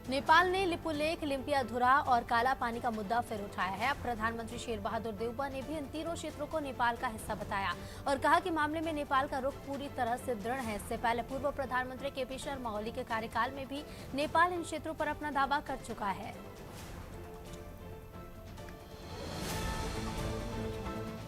नेपाल ने लिपुलेख, लिम्पियाधुरा और काला पानी का मुद्दा फिर उठाया है। अब प्रधानमंत्री शेर बहादुर देउबा ने भी इन तीनों क्षेत्रों को नेपाल का हिस्सा बताया और कहा कि मामले में नेपाल का रुख पूरी तरह से दृढ़ है। इससे पहले पूर्व प्रधानमंत्री केपी शर्मा ओली के कार्यकाल में भी नेपाल इन क्षेत्रों पर अपना दावा कर चुका है।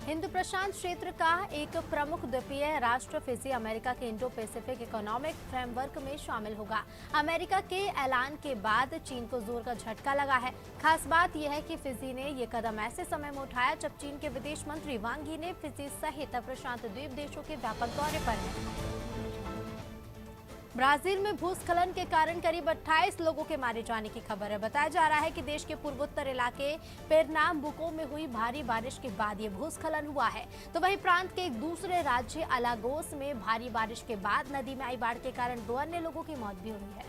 हिंद प्रशांत क्षेत्र का एक प्रमुख द्वीपीय राष्ट्र फिजी अमेरिका के इंडो पैसिफिक इकोनॉमिक फ्रेमवर्क में शामिल होगा। अमेरिका के ऐलान के बाद चीन को जोर का झटका लगा है। खास बात यह है कि फिजी ने ये कदम ऐसे समय में उठाया जब चीन के विदेश मंत्री वांग यी ने फिजी सहित प्रशांत द्वीप देशों के व्यापक दौरे पर हैं। ब्राजील में भूस्खलन के कारण करीब 28 लोगों के मारे जाने की खबर है। बताया जा रहा है कि देश के पूर्वोत्तर इलाके पेरनाम्बुको में हुई भारी बारिश के बाद ये भूस्खलन हुआ है। तो वहीं प्रांत के एक दूसरे राज्य अलागोस में भारी बारिश के बाद नदी में आई बाढ़ के कारण 2 अन्य लोगों की मौत भी हुई है।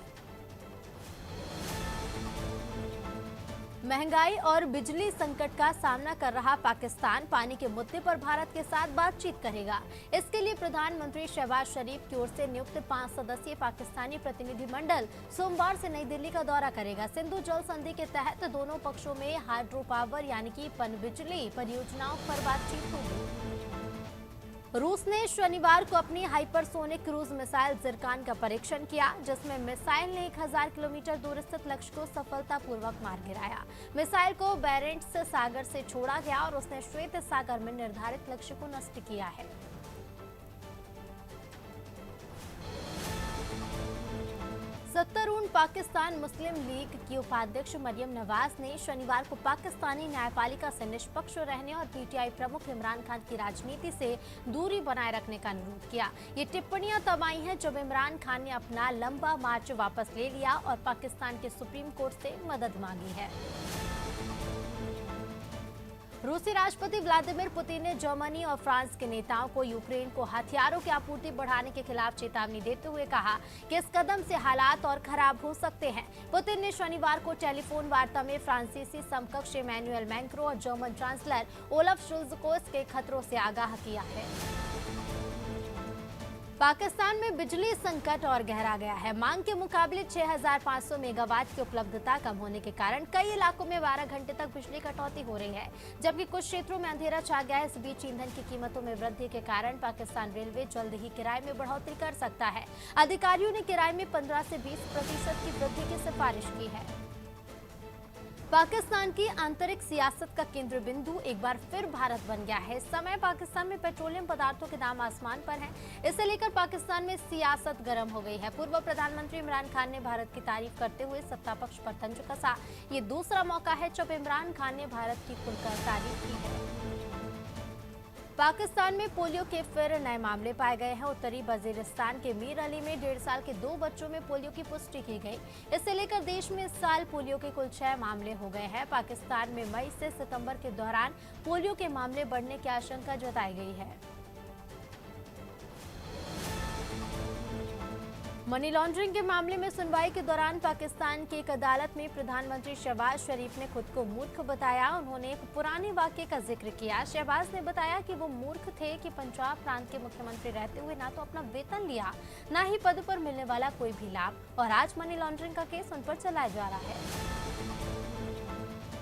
महंगाई और बिजली संकट का सामना कर रहा पाकिस्तान पानी के मुद्दे पर भारत के साथ बातचीत करेगा। इसके लिए प्रधानमंत्री शहबाज शरीफ की ओर से नियुक्त 5 सदस्यीय पाकिस्तानी प्रतिनिधिमंडल सोमवार से नई दिल्ली का दौरा करेगा। सिंधु जल संधि के तहत दोनों पक्षों में हाइड्रो पावर यानी कि पनबिजली परियोजनाओं पर बातचीत होगी। रूस ने शनिवार को अपनी हाइपरसोनिक क्रूज मिसाइल जिरकान का परीक्षण किया, जिसमें मिसाइल ने 1000 किलोमीटर दूर स्थित लक्ष्य को सफलतापूर्वक मार गिराया। मिसाइल को बेरेंट्स सागर से छोड़ा गया और उसने श्वेत सागर में निर्धारित लक्ष्य को नष्ट किया है। सत्तारूढ़ पाकिस्तान मुस्लिम लीग की उपाध्यक्ष मरियम नवाज ने शनिवार को पाकिस्तानी न्यायपालिका से निष्पक्ष रहने और पीटीआई प्रमुख इमरान खान की राजनीति से दूरी बनाए रखने का अनुरोध किया। ये टिप्पणियां तब आई हैं जब इमरान खान ने अपना लंबा मार्च वापस ले लिया और पाकिस्तान के सुप्रीम कोर्ट से मदद मांगी है। रूसी राष्ट्रपति व्लादिमीर पुतिन ने जर्मनी और फ्रांस के नेताओं को यूक्रेन को हथियारों की आपूर्ति बढ़ाने के खिलाफ चेतावनी देते हुए कहा कि इस कदम से हालात और खराब हो सकते हैं। पुतिन ने शनिवार को टेलीफोन वार्ता में फ्रांसीसी समकक्ष इमैनुएल मैक्रों और जर्मन चांसलर ओलफ शुल्ज को इसके खतरों से आगाह किया है। पाकिस्तान में बिजली संकट और गहरा गया है। मांग के मुकाबले 6500 मेगावाट की उपलब्धता कम होने के कारण कई इलाकों में 12 घंटे तक बिजली कटौती हो रही है, जबकि कुछ क्षेत्रों में अंधेरा छा गया है। इस बीच ईंधन की कीमतों में वृद्धि के कारण पाकिस्तान रेलवे जल्द ही किराए में बढ़ोतरी कर सकता है। अधिकारियों ने किराए में 15 से 20% की वृद्धि की सिफारिश की है। पाकिस्तान की आंतरिक सियासत का केंद्र बिंदु एक बार फिर भारत बन गया है। इस समय पाकिस्तान में पेट्रोलियम पदार्थों के दाम आसमान पर हैं। इसे लेकर पाकिस्तान में सियासत गर्म हो गई है। पूर्व प्रधानमंत्री इमरान खान ने भारत की तारीफ करते हुए सत्ता पक्ष पर तंज कसा। ये दूसरा मौका है जब इमरान खान ने भारत की खुलकर तारीफ की है। पाकिस्तान में पोलियो के फिर नए मामले पाए गए हैं। उत्तरी वजीरिस्तान के मीर अली में 1.5 साल के 2 बच्चों में पोलियो की पुष्टि की गई। इससे लेकर देश में इस साल पोलियो के कुल 6 मामले हो गए हैं। पाकिस्तान में मई से सितंबर के दौरान पोलियो के मामले बढ़ने की आशंका जताई गई है। मनी लॉन्ड्रिंग के मामले में सुनवाई के दौरान पाकिस्तान की एक अदालत में प्रधानमंत्री शहबाज शरीफ ने खुद को मूर्ख बताया। उन्होंने एक पुराने वाक्य का जिक्र किया। शहबाज ने बताया कि वो मूर्ख थे कि पंजाब प्रांत के मुख्यमंत्री रहते हुए ना तो अपना वेतन लिया, ना ही पद पर मिलने वाला कोई भी लाभ, और आज मनी लॉन्ड्रिंग का केस उन पर चलाया जा रहा है।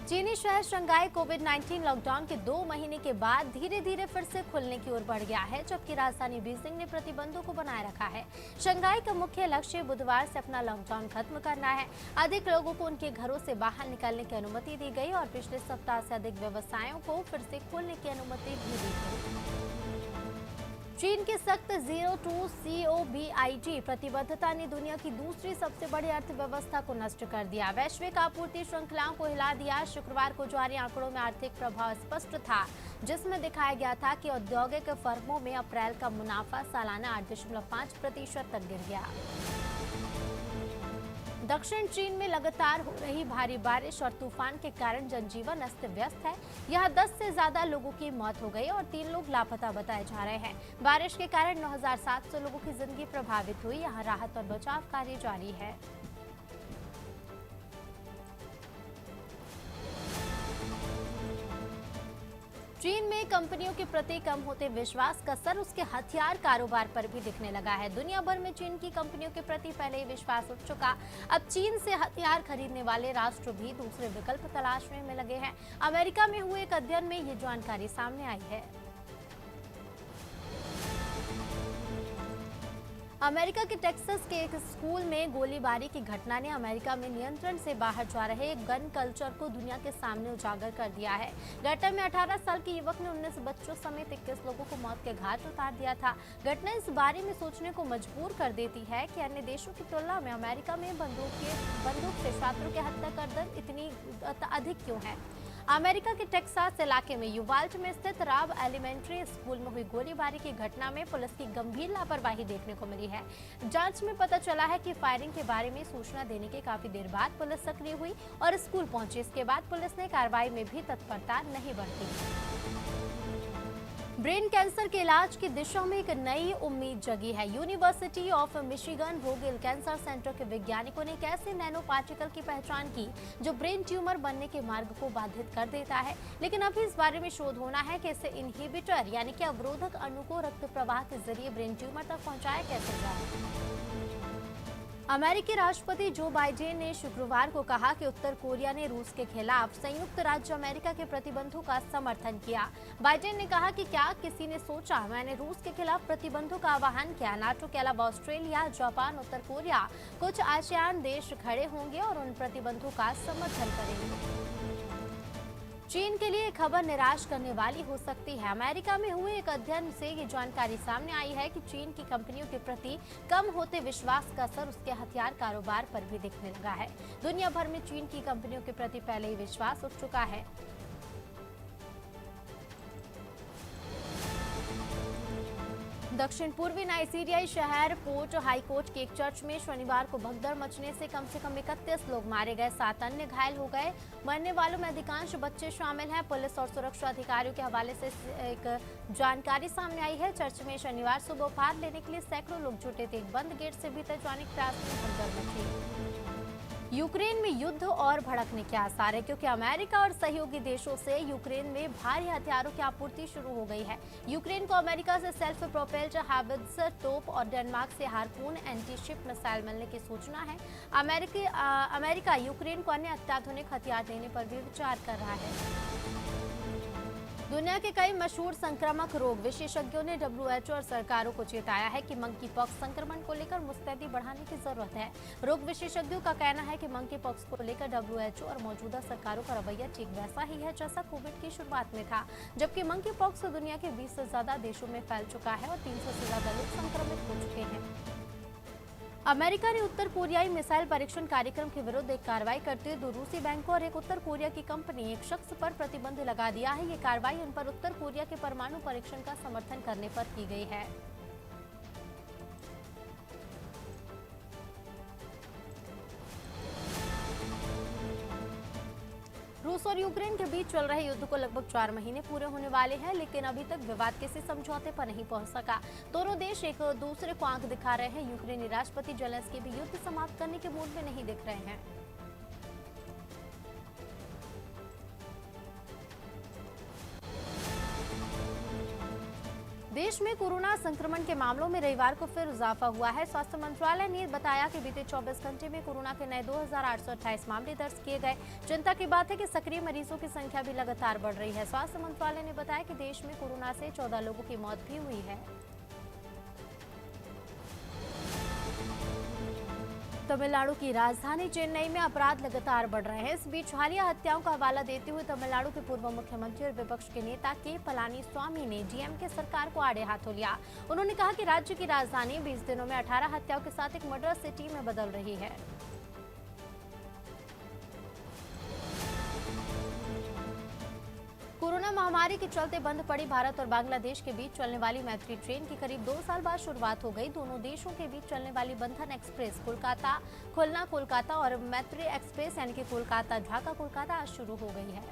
चीनी शहर शंघाई कोविड-19 लॉकडाउन के 2 महीने के बाद धीरे धीरे फिर से खुलने की ओर बढ़ गया है, जबकि राजधानी बीजिंग ने प्रतिबंधों को बनाए रखा है। शंघाई का मुख्य लक्ष्य बुधवार से अपना लॉकडाउन खत्म करना है। अधिक लोगों को उनके घरों से बाहर निकलने की अनुमति दी गई और पिछले सप्ताह से अधिक व्यवसायों को फिर से खोलने की अनुमति भी दी गई। चीन की सख्त जीरो टू COVID प्रतिबद्धता ने दुनिया की दूसरी सबसे बड़ी अर्थव्यवस्था को नष्ट कर दिया। वैश्विक आपूर्ति श्रृंखलाओं को हिला दिया। शुक्रवार को जारी आंकड़ों में आर्थिक प्रभाव स्पष्ट था, जिसमें दिखाया गया था कि औद्योगिक फर्मों में अप्रैल का मुनाफा सालाना 8.5% तक गिर गया। दक्षिण चीन में लगातार हो रही भारी बारिश और तूफान के कारण जनजीवन अस्त व्यस्त है। यहाँ 10 से ज्यादा लोगों की मौत हो गई और 3 लोग लापता बताए जा रहे हैं। बारिश के कारण 9700 लोगों की जिंदगी प्रभावित हुई। यहाँ राहत और बचाव कार्य जारी है। चीन में कंपनियों के प्रति कम होते विश्वास का असर उसके हथियार कारोबार पर भी दिखने लगा है। दुनिया भर में चीन की कंपनियों के प्रति पहले ही विश्वास उठ चुका। अब चीन से हथियार खरीदने वाले राष्ट्र भी दूसरे विकल्प तलाशने में लगे हैं। अमेरिका में हुए एक अध्ययन में ये जानकारी सामने आई है। अमेरिका के टेक्सास के एक स्कूल में गोलीबारी की घटना ने अमेरिका में नियंत्रण से बाहर जा रहे गन कल्चर को दुनिया के सामने उजागर कर दिया है। घटना में 18 साल के युवक ने 19 बच्चों समेत 21 लोगों को मौत के घाट उतार दिया था। घटना इस बारे में सोचने को मजबूर कर देती है कि अन्य देशों की तुलना में अमेरिका में बंदूक से छात्रों की हत्या का दर इतनी अधिक क्यों है। अमेरिका के टेक्सास इलाके में यूवाल्ड में स्थित राब एलिमेंट्री स्कूल में हुई गोलीबारी की घटना में पुलिस की गंभीर लापरवाही देखने को मिली है। जांच में पता चला है कि फायरिंग के बारे में सूचना देने के काफी देर बाद पुलिस सक्रिय हुई और स्कूल पहुंची। इसके बाद पुलिस ने कार्रवाई में भी तत्परता नहीं बरती। ब्रेन कैंसर के इलाज की दिशा में एक नई उम्मीद जगी है। University of Michigan Vogel cancer centre के वैज्ञानिकों ने एक ऐसे नैनो पार्टिकल की पहचान की जो ब्रेन ट्यूमर बनने के मार्ग को बाधित कर देता है। लेकिन अभी इस बारे में शोध होना है कि इसे इनहिबिटर यानी कि अवरोधक अणु को रक्त प्रवाह के जरिए ब्रेन ट्यूमर तक पहुंचाया कैसे जाए। अमेरिकी राष्ट्रपति जो बाइडेन ने शुक्रवार को कहा कि उत्तर कोरिया ने रूस के खिलाफ संयुक्त राज्य अमेरिका के प्रतिबंधों का समर्थन किया। बाइडेन ने कहा कि क्या किसी ने सोचा मैंने रूस के खिलाफ प्रतिबंधों का आह्वान किया। नाटो के अलावा ऑस्ट्रेलिया, जापान, उत्तर कोरिया, कुछ आसियान देश खड़े होंगे और उन प्रतिबंधों का समर्थन करेंगे। चीन के लिए खबर निराश करने वाली हो सकती है। अमेरिका में हुए एक अध्ययन से ये जानकारी सामने आई है कि चीन की कंपनियों के प्रति कम होते विश्वास का असर उसके हथियार कारोबार पर भी दिखने लगा है। दुनिया भर में चीन की कंपनियों के प्रति पहले ही विश्वास उठ चुका है। दक्षिण पूर्वी नाइजीरियाई शहर पोर्ट हाईकोर्ट के एक चर्च में शनिवार को भगदड़ मचने से कम 31 लोग मारे गए, 7 अन्य घायल हो गए। मरने वालों में अधिकांश बच्चे शामिल हैं। पुलिस और सुरक्षा अधिकारियों के हवाले से एक जानकारी सामने आई है। चर्च में शनिवार सुबह उपहार लेने के लिए सैकड़ों लोग जुटे थे। एक बंद गेट से भीतर जाने के प्रयास में भगदड़ मची। यूक्रेन में युद्ध और भड़कने के आसार है क्योंकि अमेरिका और सहयोगी देशों से यूक्रेन में भारी हथियारों की आपूर्ति शुरू हो गई है। यूक्रेन को अमेरिका से सेल्फ प्रोपेल्ड हावित्जर तोप और डेनमार्क से हार्पून एंटी शिप मिसाइल मिलने की सूचना है। अमेरिका यूक्रेन को अन्य अत्याधुनिक हथियार देने पर भी विचार कर रहा है। दुनिया के कई मशहूर संक्रामक रोग विशेषज्ञों ने WHO और सरकारों को चेताया है कि मंकी पॉक्स संक्रमण को लेकर मुस्तैदी बढ़ाने की जरूरत है। रोग विशेषज्ञों का कहना है कि मंकी पॉक्स को लेकर WHO और मौजूदा सरकारों का रवैया ठीक वैसा ही है जैसा कोविड की शुरुआत में था, जबकि मंकी पॉक्स दुनिया के 20 से ज्यादा देशों में फैल चुका है और 300 से ज्यादा लोग संक्रमित हो चुके हैं। अमेरिका ने उत्तर कोरियाई मिसाइल परीक्षण कार्यक्रम के विरुद्ध एक कार्रवाई करते हुए 2 रूसी बैंकों और एक उत्तर कोरिया की कंपनी एक शख्स पर प्रतिबंध लगा दिया है। ये कार्रवाई उन पर उत्तर कोरिया के परमाणु परीक्षण का समर्थन करने पर की गई है। रूस और यूक्रेन के बीच चल रहे युद्ध को लगभग 4 महीने पूरे होने वाले हैं, लेकिन अभी तक विवाद किसी समझौते पर नहीं पहुंच सका। दोनों देश एक दूसरे को आंख दिखा रहे हैं। यूक्रेनी राष्ट्रपति जेलेंस्की भी युद्ध समाप्त करने के मूड में नहीं दिख रहे हैं। देश में कोरोना संक्रमण के मामलों में रविवार को फिर इजाफा हुआ है। स्वास्थ्य मंत्रालय ने बताया कि बीते 24 घंटे में कोरोना के नए 2828 मामले दर्ज किए गए। चिंता की बात है कि सक्रिय मरीजों की संख्या भी लगातार बढ़ रही है। स्वास्थ्य मंत्रालय ने बताया कि देश में कोरोना से 14 लोगों की मौत भी हुई है। तमिलनाडु की राजधानी चेन्नई में अपराध लगातार बढ़ रहे हैं। इस बीच हालिया हत्याओं का हवाला देते हुए तमिलनाडु के पूर्व मुख्यमंत्री और विपक्ष के नेता के पलानीस्वामी ने DMK सरकार को आड़े हाथों लिया। उन्होंने कहा कि राज्य की राजधानी 20 दिनों में 18 हत्याओं के साथ एक मर्डर सिटी में बदल रही है। कोरोना महामारी के चलते बंद पड़ी भारत और बांग्लादेश के बीच चलने वाली मैत्री ट्रेन की करीब 2 साल बाद शुरुआत हो गई। दोनों देशों के बीच चलने वाली बंधन एक्सप्रेस कोलकाता खुलना कोलकाता और मैत्री एक्सप्रेस यानी कि कोलकाता ढाका कोलकाता आज शुरू हो गई है।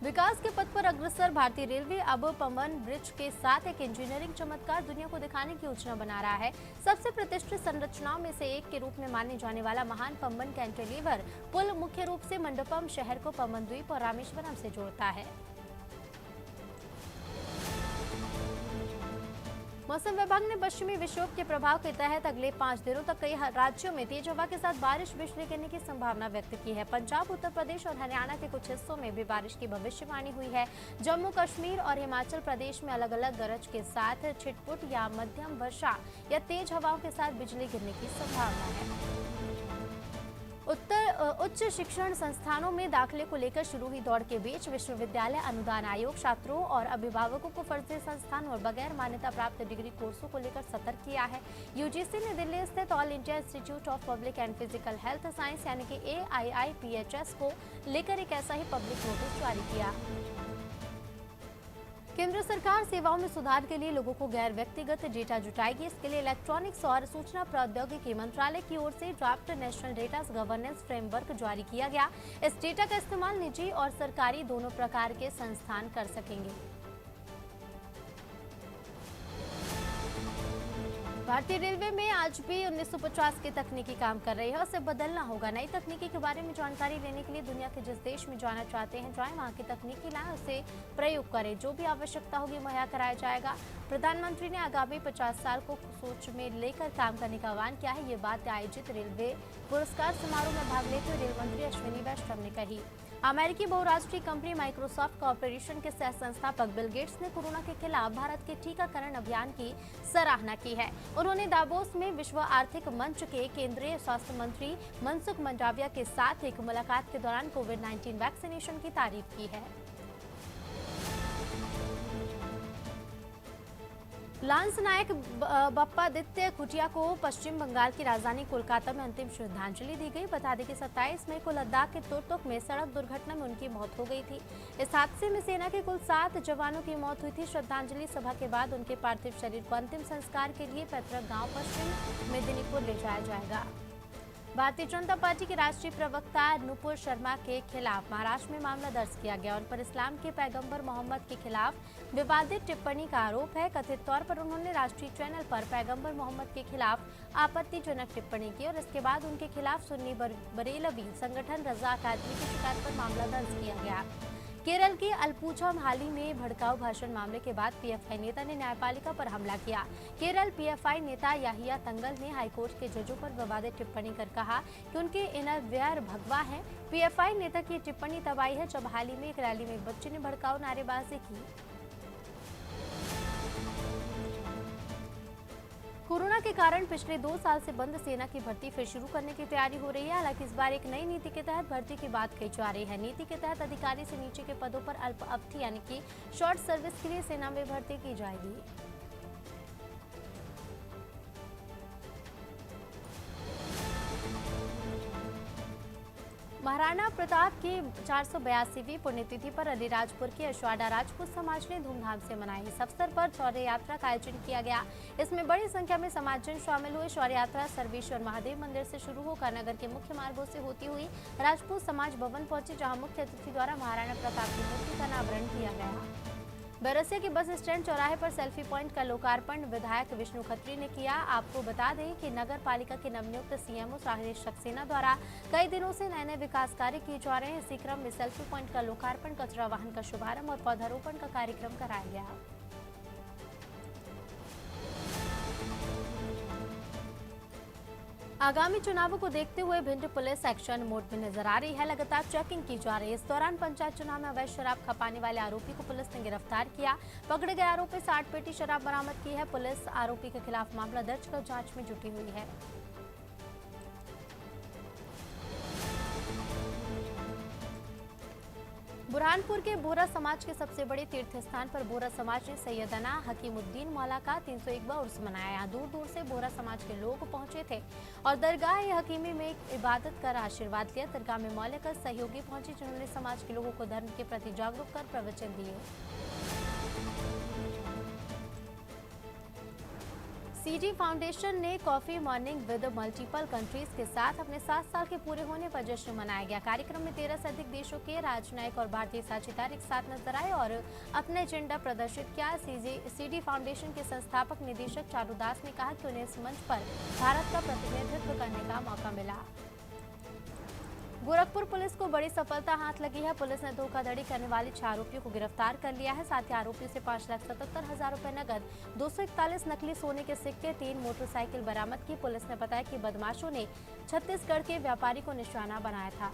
विकास के पथ पर अग्रसर भारतीय रेलवे अब पम्बन ब्रिज के साथ एक इंजीनियरिंग चमत्कार दुनिया को दिखाने की योजना बना रहा है। सबसे प्रतिष्ठित संरचनाओं में से एक के रूप में माने जाने वाला महान पम्बन कैंटिलीवर पुल मुख्य रूप से मंडपम शहर को पम्बन द्वीप और रामेश्वरम से जोड़ता है। मौसम विभाग ने पश्चिमी विक्षोभ के प्रभाव के तहत अगले 5 दिनों तक कई राज्यों में तेज हवा के साथ बारिश बिजली गिरने की संभावना व्यक्त की है। पंजाब, उत्तर प्रदेश और हरियाणा के कुछ हिस्सों में भी बारिश की भविष्यवाणी हुई है। जम्मू कश्मीर और हिमाचल प्रदेश में अलग अलग गरज के साथ छिटपुट या मध्यम वर्षा या तेज हवाओं के साथ बिजली गिरने की संभावना है। उच्च शिक्षण संस्थानों में दाखिले को लेकर शुरू हुई दौड़ के बीच विश्वविद्यालय अनुदान आयोग छात्रों और अभिभावकों को फर्जी संस्थान और बगैर मान्यता प्राप्त डिग्री कोर्सों को लेकर सतर्क किया है। यूजीसी ने दिल्ली स्थित all India institute of public and physical health science यानी कि AIIPHS को लेकर एक ऐसा ही पब्लिक नोटिस जारी किया। केंद्र सरकार सेवाओं में सुधार के लिए लोगों को गैर व्यक्तिगत डेटा जुटाएगी। इसके लिए इलेक्ट्रॉनिक्स और सूचना प्रौद्योगिकी मंत्रालय की ओर से draft national data governance framework जारी किया गया। इस डेटा का इस्तेमाल निजी और सरकारी दोनों प्रकार के संस्थान कर सकेंगे। भारतीय रेलवे में आज भी 1950 की तकनीकी काम कर रही है, उसे बदलना होगा। नई तकनीकी के बारे में जानकारी लेने के लिए दुनिया के जिस देश में जाना चाहते हैं जाएं, वहां की तकनीकी लाएं, उसे प्रयोग करें। जो भी आवश्यकता होगी मुहैया कराया जाएगा। प्रधानमंत्री ने आगामी 50 साल को सोच में लेकर काम करने का आह्वान किया है। ये बात आयोजित रेलवे पुरस्कार समारोह में भाग लेते हुए रेल मंत्री अश्विनी वैष्णव ने कही। अमेरिकी बहुराष्ट्रीय कंपनी माइक्रोसॉफ्ट कॉर्पोरेशन के सह संस्थापक बिल गेट्स ने कोरोना के खिलाफ भारत के टीकाकरण अभियान की सराहना की है। उन्होंने दावोस में विश्व आर्थिक मंच के केंद्रीय स्वास्थ्य मंत्री मनसुख मंडाविया के साथ एक मुलाकात के दौरान कोविड-19 वैक्सीनेशन की तारीफ की है। लांस नायक बप्पादित्य खुटिया को पश्चिम बंगाल की राजधानी कोलकाता में अंतिम श्रद्धांजलि दी गई। बता दें कि 27 मई को लद्दाख के तुर्तुक में सड़क दुर्घटना में उनकी मौत हो गई थी। इस हादसे में सेना के कुल 7 जवानों की मौत हुई थी। श्रद्धांजलि सभा के बाद उनके पार्थिव शरीर को अंतिम संस्कार के लिए पैतृक गांव पश्चिम मेदिनीपुर ले जाया जाएगा। भारतीय जनता पार्टी के राष्ट्रीय प्रवक्ता नुपुर शर्मा के खिलाफ महाराष्ट्र में मामला दर्ज किया गया। उन पर इस्लाम के पैगंबर मोहम्मद के खिलाफ विवादित टिप्पणी का आरोप है। कथित तौर पर उन्होंने राष्ट्रीय चैनल पर पैगंबर मोहम्मद के खिलाफ आपत्तिजनक टिप्पणी की और इसके बाद उनके खिलाफ सुन्नी बरेलवी संगठन रजा अकादमी की शिकायत पर मामला दर्ज किया गया। केरल के अलपुझा हाल ही में भड़काऊ भाषण मामले के बाद पीएफआई नेता ने न्यायपालिका पर हमला किया। केरल पीएफआई नेता याहिया तंगल ने हाईकोर्ट के जजों पर विवादित टिप्पणी कर कहा कि उनके इनरवियर भगवा है। पीएफआई नेता की टिप्पणी तब आई है जब हाल ही में एक रैली में एक बच्चे ने भड़काऊ नारेबाजी की। कोरोना के कारण पिछले 2 साल से बंद सेना की भर्ती फिर शुरू करने की तैयारी हो रही है। हालांकि इस बार एक नई नीति के तहत भर्ती की बात कही जा रही है। नीति के तहत अधिकारी से नीचे के पदों पर अल्प अवधि यानी कि शॉर्ट सर्विस के लिए सेना में भर्ती की जाएगी। महाराणा प्रताप की 482वीं पुण्यतिथि पर अलीराजपुर के अश्वाड़ा राजपूत समाज ने धूमधाम से मनाई। इस अवसर पर शौर्य यात्रा का आयोजन किया गया। इसमें बड़ी संख्या में समाजजन शामिल हुए। शौर्य यात्रा सर्वेश्वर महादेव मंदिर से शुरू होकर नगर के मुख्य मार्गों से होती हुई राजपूत समाज भवन पहुंची, जहां मुख्य अतिथि द्वारा महाराणा प्रताप की मूर्ति का अनावरण किया गया। बैरसिया के बस स्टैंड चौराहे पर सेल्फी पॉइंट का लोकार्पण विधायक विष्णु खत्री ने किया। आपको बता दें कि नगर पालिका के नवनियुक्त सीएमओ राजेश सक्सेना द्वारा कई दिनों से नए नए विकास कार्य किए जा रहे हैं। इसी क्रम में सेल्फी पॉइंट का लोकार्पण, कचरा वाहन का शुभारंभ और पौधारोपण का कार्यक्रम कराया गया। आगामी चुनावों को देखते हुए भिंड पुलिस एक्शन मोड में नजर आ रही है। लगातार चेकिंग की जा रही है। इस दौरान पंचायत चुनाव में अवैध शराब खपाने वाले आरोपी को पुलिस ने गिरफ्तार किया। पकड़े गए आरोपी 60 पेटी शराब बरामद की है। पुलिस आरोपी के खिलाफ मामला दर्ज कर जांच में जुटी हुई है। बुरहानपुर के बोरा समाज के सबसे बड़े तीर्थ स्थान पर बोरा समाज ने सैयदना हकीमुद्दीन मौला का 301वां उर्स मनाया। यहाँ दूर दूर से बोरा समाज के लोग पहुंचे थे और दरगाह हकीमी में इबादत कर आशीर्वाद लिया। दरगाह में मौले का सहयोगी पहुंचे, जिन्होंने समाज के लोगों को धर्म के प्रति जागरूक कर प्रवचन दिए। सीजी फाउंडेशन ने coffee morning with multiple countries के साथ अपने 7 साल के पूरे होने पर जश्न मनाया गया। कार्यक्रम में 13 से अधिक देशों के राजनयिक और भारतीय साझेदार एक साथ नजर आए और अपने एजेंडा प्रदर्शित किया। सीजी फाउंडेशन के संस्थापक निदेशक चारुदास ने कहा कि उन्हें इस मंच पर भारत का प्रतिनिधित्व करने का मौका मिला। गोरखपुर पुलिस को बड़ी सफलता हाथ लगी है। पुलिस ने धोखाधड़ी करने वाले 6 आरोपियों को गिरफ्तार कर लिया है। साथ ही आरोपियों से 5,77,000 रुपए नकद, 241 नकली सोने के सिक्के, 3 मोटरसाइकिल बरामद की। पुलिस ने बताया कि बदमाशों ने छत्तीसगढ़ के व्यापारी को निशाना बनाया था।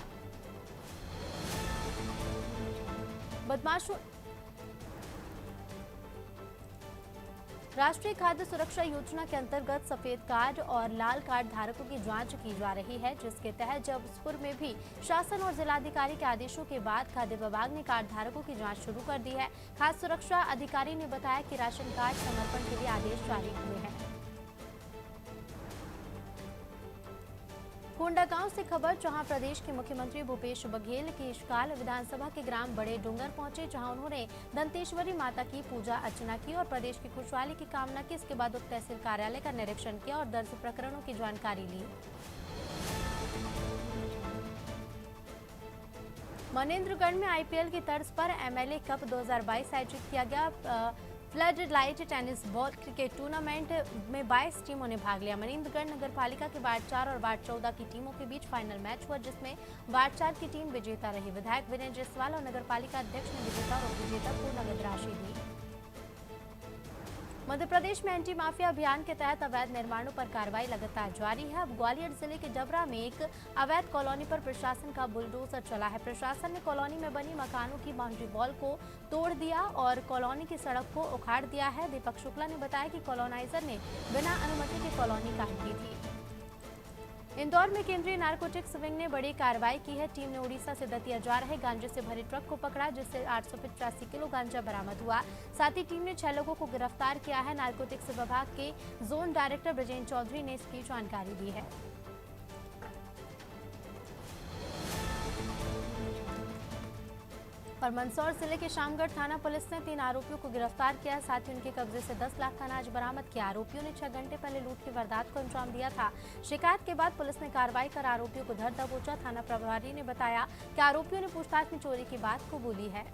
राष्ट्रीय खाद्य सुरक्षा योजना के अंतर्गत सफेद कार्ड और लाल कार्ड धारकों की जांच की जा रही है, जिसके तहत जबलपुर में भी शासन और जिलाधिकारी के आदेशों के बाद खाद्य विभाग ने कार्ड धारकों की जांच शुरू कर दी है। खाद्य सुरक्षा अधिकारी ने बताया कि राशन कार्ड समर्पण के लिए आदेश जारी हुए हैं। कोंडागांव से खबर, जहां प्रदेश के मुख्यमंत्री भूपेश बघेल शीतकाल विधानसभा के ग्राम बड़े डूंगर पहुंचे, जहां उन्होंने दंतेश्वरी माता की पूजा अर्चना की और प्रदेश की खुशहाली की कामना की। इसके बाद उप तहसील कार्यालय का निरीक्षण किया और दर्ज प्रकरणों की जानकारी ली। मनेन्द्रगढ़ में आईपीएल की तर्ज पर एमएलए कप 2022 आयोजित किया गया। Flood light tennis ball cricket tournament में 22 टीमों ने भाग लिया। मनेन्द्रगढ़ नगरपालिका के वार्ड 4 और वार्ड 14 की टीमों के बीच फाइनल मैच हुआ, जिसमें वार्ड 4 की टीम विजेता रही। विधायक विनय जायसवाल और नगरपालिका अध्यक्ष ने विजेता और उपविजेता को नगद राशि दी। मध्य प्रदेश में एंटी माफिया अभियान के तहत अवैध निर्माणों पर कार्रवाई लगातार जारी है। अब ग्वालियर जिले के जबरा में एक अवैध कॉलोनी पर प्रशासन का बुलडोजर चला है। प्रशासन ने कॉलोनी में बनी मकानों की बाउंड्री वॉल को तोड़ दिया और कॉलोनी की सड़क को उखाड़ दिया है। दीपक शुक्ला ने बताया कि कॉलोनाइजर ने बिना अनुमति की कॉलोनी काट दी थी। इंदौर में केंद्रीय नारकोटिक्स विंग ने बड़ी कार्रवाई की है। टीम ने उड़ीसा से दतिया जा रहे गांजे से भरे ट्रक को पकड़ा, जिससे 885 किलो गांजा बरामद हुआ। साथ ही टीम ने 6 लोगों को गिरफ्तार किया है। नारकोटिक्स विभाग के जोन डायरेक्टर ब्रजेंद्र चौधरी ने इसकी जानकारी दी है। और मंदसौर जिले के शामगढ़ थाना पुलिस ने 3 आरोपियों को गिरफ्तार किया। साथ ही उनके कब्जे से 10 लाख का अनाज बरामद किया। आरोपियों ने 6 घंटे पहले लूट की वारदात को अंजाम दिया था। शिकायत के बाद पुलिस ने कार्रवाई कर आरोपियों को धर दबोचा। थाना प्रभारी ने बताया कि आरोपियों ने पूछताछ में चोरी की बात कबूली है।